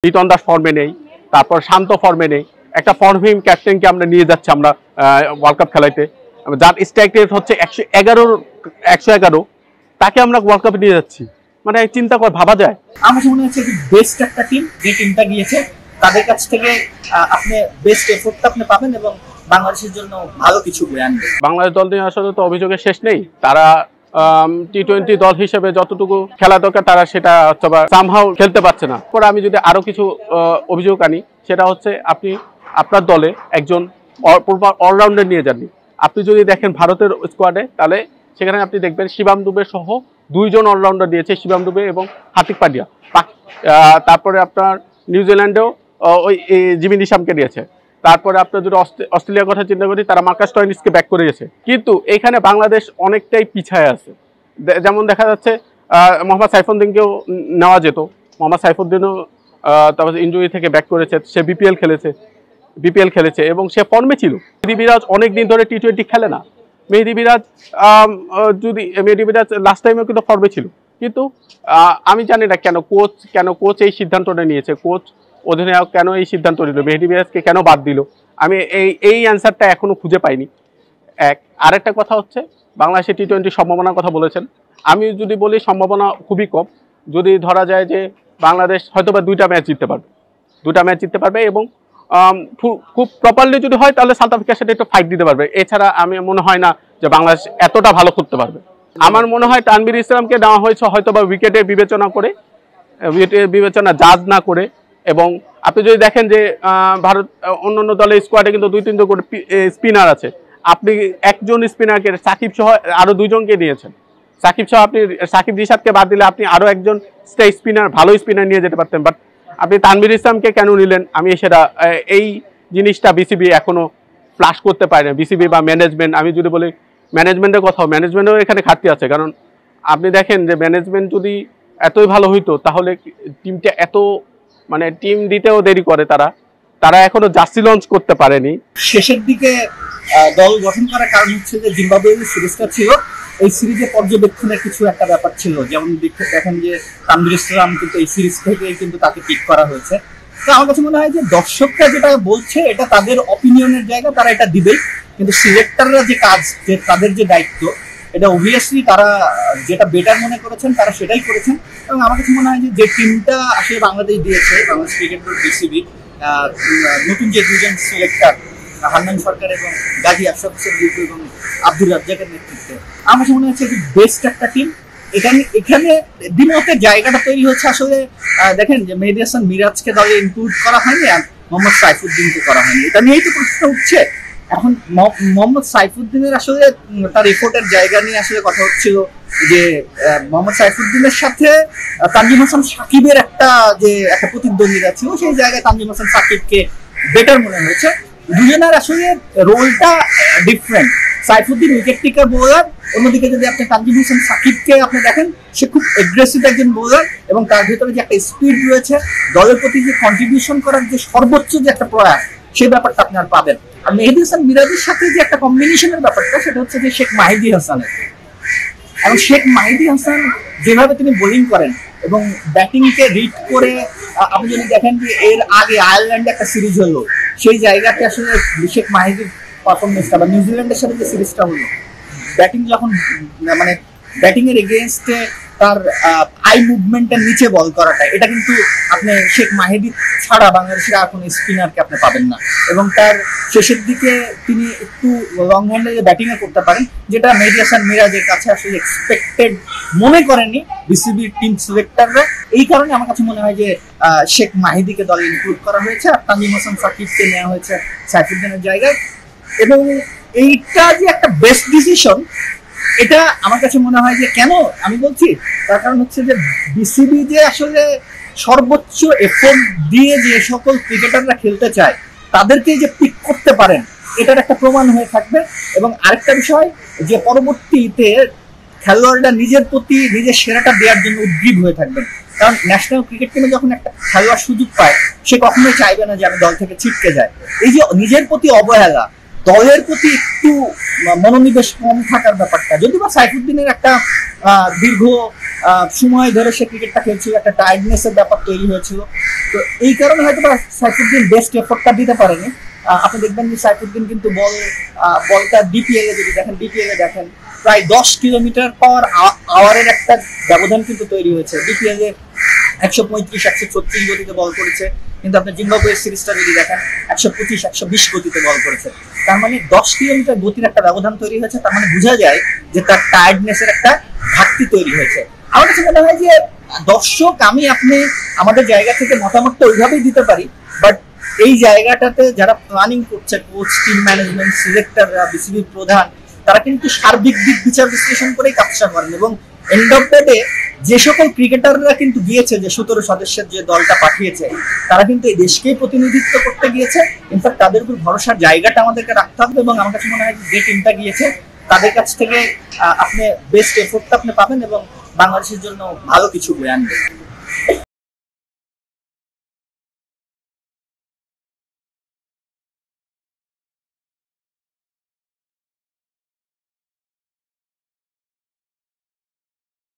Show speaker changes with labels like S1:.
S1: লিটন দাস ফর্মে নেই, তারপর শান্ত ফর্মে নেই, একটা ফর্মহীন ক্যাপ্টেনকে আমরা নিয়ে যাচ্ছি আমরা ওয়ার্ল্ড কাপ খেলাইতে, যার স্ট্রাইক রেট হচ্ছে 111, তাকে আমরা ওয়ার্ল্ড কাপে নিয়ে যাচ্ছি। মানে চিন্তা করে ভাবা যায়।
S2: আমার মনে হচ্ছে বেস্ট একটা টিম, যে টিমটা গিয়েছে তাদের কাছ থেকে আপনি বেস্ট এফোর্টটা আপনি পাবেন এবং বাংলাদেশের জন্য ভালো কিছু বয়ে আনবে।
S1: বাংলাদেশ দল নিয়ে আসলে তো অভিযোগের শেষ নেই। তারা টি-20 দল হিসেবে যতটুকু খেলা দরকার তারা সেটা সামহাউ খেলতে পারছে না। পরে আমি যদি আরো কিছু অভিযোগ আনি, সেটা হচ্ছে আপনি আপনার দলে একজন অলরাউন্ডার নিয়ে যাননি। আপনি যদি দেখেন ভারতের স্কোয়াডে, তাহলে সেখানে আপনি দেখবেন শিবাম দুবে সহ 2 জন অলরাউন্ডার দিয়েছে, শিবাম দুবে এবং হার্দিক পান্ডিয়া। তারপরে আপনার নিউজিল্যান্ডেও ওই জিমি নিশামকে দিয়েছে। তারপরে আপনার যদি অস্ট্রেলিয়ার কথা চিন্তা করি, তারা মার্কাস স্টয়নিসকে ব্যাক করে গেছে। কিন্তু এখানে বাংলাদেশ অনেকটাই পিছায় আছে। যেমন দেখা যাচ্ছে মোহাম্মদ সাইফুদ্দিনকেও নেওয়া যেত। মোহাম্মদ সাইফুদ্দিনও তারপর ইনজুরি থেকে ব্যাক করেছে, সে বিপিএল খেলেছে এবং সে ফর্মে ছিল। মেহেদী বিরাজ অনেক দিন ধরে টি-20 খেলে না। মেহেদী বিরাজ লাস্ট টাইমেও কিন্তু ফর্মে ছিল, কিন্তু আমি জানি না কেন কোচ এই সিদ্ধান্তটা নিয়েছে, কোচ অধিনায়ক কেন এই সিদ্ধান্ত নিল, মেহেদী বিরাজকে কেন বাদ দিল। আমি এই অ্যান্সারটা এখনো খুঁজে পাইনি। আরেকটা কথা হচ্ছে, বাংলাদেশে টি-20 সম্ভাবনার কথা বলেছেন। আমি যদি বলি সম্ভাবনা খুবই কম। যদি ধরা যায় যে বাংলাদেশ হয়তোবা 2টা ম্যাচ জিততে পারবে এবং খুব প্রপারলি যদি হয়, তাহলে সাউথ আফ্রিকার সাথে একটু ফাইট দিতে পারবে। এছাড়া আমি মনে হয় না যে বাংলাদেশ এতটা ভালো করতে পারবে। আমার মনে হয় তানভীর ইসলামকে নেওয়া হয়েছে হয়তোবা উইকেটের বিবেচনা জাজ না করে। এবং আপনি যদি দেখেন যে ভারত অন্যান্য দলের স্কোয়াডে কিন্তু 2-3 করে স্পিনার আছে। আপনি একজন স্পিনারকে, সাকিব সহ আরো 2 জনকে নিয়েছেন। সাকিব রিশাদকে বাদ দিলে আপনি আরো একজন ভালো স্পিনার নিয়ে যেতে পারতেন। বাট আপনি তানভীর ইসলামকে কেন নিলেন, আমি সেটা এই জিনিসটা বিসিবি এখনো ফ্লাশ করতে পারে না। বিসিবি বা ম্যানেজমেন্ট, আমি যদি বলি ম্যানেজমেন্টের কথাও, ম্যানেজমেন্টেও এখানে ঘাটতি আছে। কারণ আপনি দেখেন যে ম্যানেজমেন্ট যদি এতই ভালো হইতো, তাহলে টিমটা টিম দিতেও দেরি করে। তারা এখনো জার্সি লঞ্চ করতে পারেনি।
S2: শেষের দিকে দল গঠন করার কারণ হচ্ছে যে জিম্বাবুয়ের সিরিজটা ছিল, এই সিরিজে পর্যবেক্ষণের কিছু একটা ব্যাপার ছিল। যেমন দেখেন যে তানভীর ইসলাম কিন্তু এই সিরিজ থেকেই কিন্তু তাকে পিক করা হয়েছে। তো আমার কাছে মনে হয় যে দর্শকরা যেটা বলছে এটা তাদের অপিনিয়নের জায়গা, তারা এটা দিবেই। কিন্তু সিলেক্টররা যে কাজ, যে তাদের যে দায়িত্ব, এটা অবভিয়াসলি তারা যেটা বেটার মনে করেছেন তারা সেটাই করেছেন। এবং আমার কাছে মনে হয় যে টিমটা আসলে বাংলাদেশ দিয়েছে, বাংলাদেশ ক্রিকেট বোর্ড বিসিবি, নতুন যে 2 জন সিলেক্টর হান্নান সরকার এবং গাজী আশরাফ এবং আব্দুর রাজ্জাকের নেতৃত্বে, আমার মনে হচ্ছে যে বেস্ট একটা টিম। এখানে দ্বিমতের জায়গাটা তৈরি হচ্ছে। আসলে দেখেন যে মেহেদী হাসান মিরাজকে দলে ইনক্লুড করা হয়নি আর মোহাম্মদ সাইফুদ্দিনকে করা হয়নি, এটা নিয়েই তো প্রশ্ন উঠছে। এখন মোহাম্মদ সাইফুদ্দিনের আসলে তার রিপোর্টের জায়গা নিয়ে আসলে কথা হচ্ছিল যে মোহাম্মদ সাইফুদ্দিনের সাথে তানজিম হাসান সাকিবের একটা প্রতিদ্বন্দ্বিতা ছিল, সেই জায়গায় তানজিম হাসান সাকিবকে বেটার মনে হয়েছে। দুজনের আসলে রোলটা different. Saifuddin wicket taker bowler, অন্যদিকে যদি আপনি তানজিম হাসান সাকিবকে আপনি দেখেন, সে খুব এগ্রেসিভ একজন বোলার এবং তার ভেতরে যে একটা স্পিড রয়েছে, দলের প্রতি যে কন্ট্রিবিউশন করার যে সর্বোচ্চ যে একটা প্রয়াস, সেই ব্যাপারটা আপনি আর পাবেন। আর মেহেদী হাসান মিরাজের সাথে যে একটা কম্বিনেশনের ব্যাপারটা, সেটা হচ্ছে যে শেখ মাহিদী হাসানের। এবং শেখ মাহিদী হাসান যেভাবে তিনি বোলিং করেন এবং ব্যাটিংকে রিড করে, আপনি যদি দেখেন যে এর আগে আয়ারল্যান্ডে একটা সিরিজ হলো, সেই জায়গাতে আসলে শেখ মাহিদীর পারফরমেন্সটা, বা নিউজিল্যান্ডের সাথে যে সিরিজটা হলো, ব্যাটিং যখন ব্যাটিং এর এগেইনস্টে তার আই মুভমেন্টের নিচে বল করাটা, এটা কিন্তু আপনি শেখ মাহিদী ছাড়া বাংলাদেশের আর কোনো স্পিনারকে আপনি পাবেন না। এবং তার শেষের দিকে তিনি একটু লং হ্যান্ডে ব্যাটিংও করতে পারেন, যেটা মেহেদী হাসান মিরাজের কাছে আসলে এক্সপেক্টেড মনে করেনি বিসিবির টিম সিলেক্টররা। এই কারণে আমার কাছে মনে হয় যে শেখ মাহিদীকে দলে ইনক্লুড করা হয়েছে আর তানজিম হাসান সাকিবকে নেওয়া হয়েছে সাইফুদ্দিনের জায়গায়। এবং এইটা যে একটা বেস্ট ডিসিশন, এটা আমার কাছে মনে হয় যে কেন আমি বলছি, তার কারণ হচ্ছে যে বিসিবি যে আসলে সর্বোচ্চ এফোর্ট দিয়ে যে সকল ক্রিকেটাররা খেলতে চায় তাদেরকে যে পিক করতে পারেন, এটার একটা প্রমাণ হয়ে থাকবে। এবং আরেকটা বিষয়, যে পরবর্তীতে খেলোয়াড়রা নিজের প্রতি নিজের সেরাটা দেওয়ার জন্য উদ্গ্রীব হয়ে থাকবেন। কারণ ন্যাশনাল ক্রিকেট টিমে যখন একটা খেলোয়াড় সুযোগ পায়, সে কখনোই চাইবে না যে আমি দল থেকে ছিটকে যায়। এই যে নিজের প্রতি অবহেলা, দলের প্রতি একটু মনোনিবেশ কম থাকার ব্যাপারটা, যদি বা সাইফুদ্দিনের একটা দীর্ঘ সময় ধরে সে ক্রিকেটটা খেলছিল, একটা টায়ার্ডনেসের ব্যাপার তৈরি হয়েছিল। তো এই কারণে হয়তো সাইফুদ্দিন বেস্ট এফোর্টটা দিতে পারেনি। আপনি দেখবেন যে সাইফুদ্দিন কিন্তু বলটা ডিপিএল এ যদি দেখেন, ডিপিএল এ দেখেন প্রায় 10 কিলোমিটার পার আওয়ারের একটা ব্যবধান কিন্তু তৈরি হয়েছে। ডিপিএল এ 135-136 গতিতে বল করেছে, কিন্তু আপনি জিম্বাবুয়ের সিরিজটা যদি দেখেন 125-120 গতিতে বল করেছে। তার মানে 10 কিলোমিটার গতির একটা ব্যবধান তৈরি হয়েছে। তার মানে বোঝা যায় যে তার টায়ার্ডনেসের একটা ঘাটতি তৈরি হয়েছে। আমার কাছে মনে হয় যে দর্শক আপনি আমাদের জায়গা থেকে মতামতটা ওইভাবেই দিতে পারি, বাট এই জায়গাটাতে যারা প্ল্যানিং করছে, কোচ, টিম ম্যানেজমেন্ট, সিলেক্টররা, বিসিবির প্রধান, তারা কিন্তু সার্বিক দিক বিচার বিশ্লেষণ করেই কাজটা করেন। এবং এন্ড অফ দ্য ডে যে সকল ক্রিকেটাররা কিন্তু গিয়েছে, যে 17 সদস্যের যে দলটা পাঠিয়েছে, তারা কিন্তু এই দেশকেই প্রতিনিধিত্ব করতে গিয়েছে। ইনফ্যাক্ট তাদের উপর ভরসার জায়গাটা আমাদেরকে রাখতে হবে। এবং আমার কাছে মনে হয় যে টিমটা গিয়েছে তাদের কাছ থেকে আপনি বেস্ট এফোর্টটা আপনি পাবেন এবং বাংলাদেশের জন্য ভালো কিছু বয়ে আনবেন।